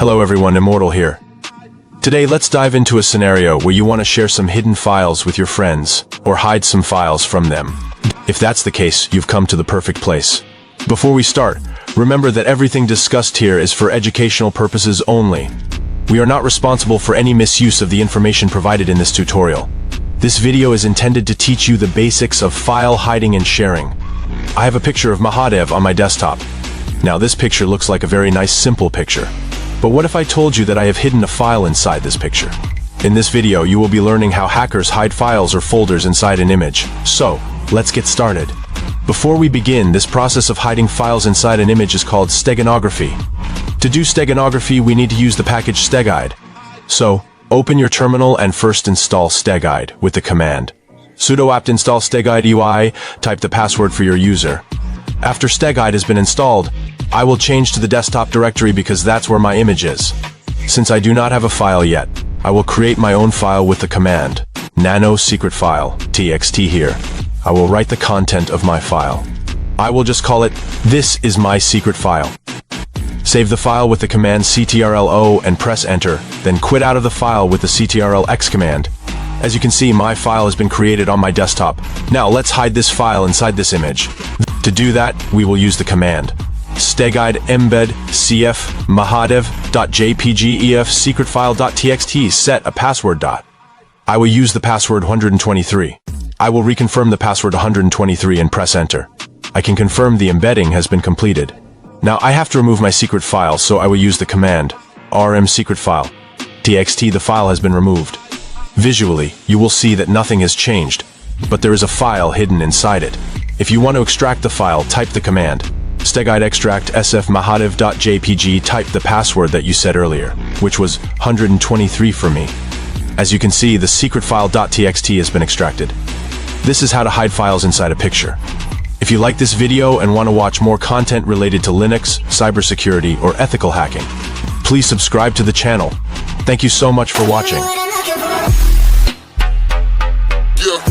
Hello everyone, Immortal here. Today let's dive into a scenario where you want to share some hidden files with your friends, or hide some files from them. If that's the case, you've come to the perfect place. Before we start, remember that everything discussed here is for educational purposes only. We are not responsible for any misuse of the information provided in this tutorial. This video is intended to teach you the basics of file hiding and sharing. I have a picture of Mahadev on my desktop. Now this picture looks like a very nice simple picture. But what if I told you that I have hidden a file inside this picture? In this video, you will be learning how hackers hide files or folders inside an image. So, let's get started. Before we begin, this process of hiding files inside an image is called Steganography. To do Steganography, we need to use the package Steguide. So, open your terminal and first install Steguide with the command sudo apt install Steguide UI, type the password for your user. After Steguide has been installed, I will change to the desktop directory because that's where my image is. Since I do not have a file yet, I will create my own file with the command nano secret file txt here. I will write the content of my file. I will just call it "This is my secret file." Save the file with the command ctrl-o and press enter, then quit out of the file with the ctrl-x command. As you can see, my file has been created on my desktop. Now let's hide this file inside this image. To do that, we will use the command steguide embed cf mahadev.jpg ef secretfile.txt set a password. I will use the password 123. I will reconfirm the password 123 and press enter. I can confirm the embedding has been completed. Now I have to remove my secret file, so I will use the command rm secret file txt. The file has been removed. Visually, you will see that nothing has changed, but there is a file hidden inside it. If you want to extract the file, type the command steguide extract sf mahadev.jpg. Type the password that you said earlier, which was 123 for me. As you can see, the secret file.txt has been extracted. This is how to hide files inside a picture. If you like this video and want to watch more content related to Linux, cybersecurity, or ethical hacking, please subscribe to the channel. Thank you so much for watching. Yeah.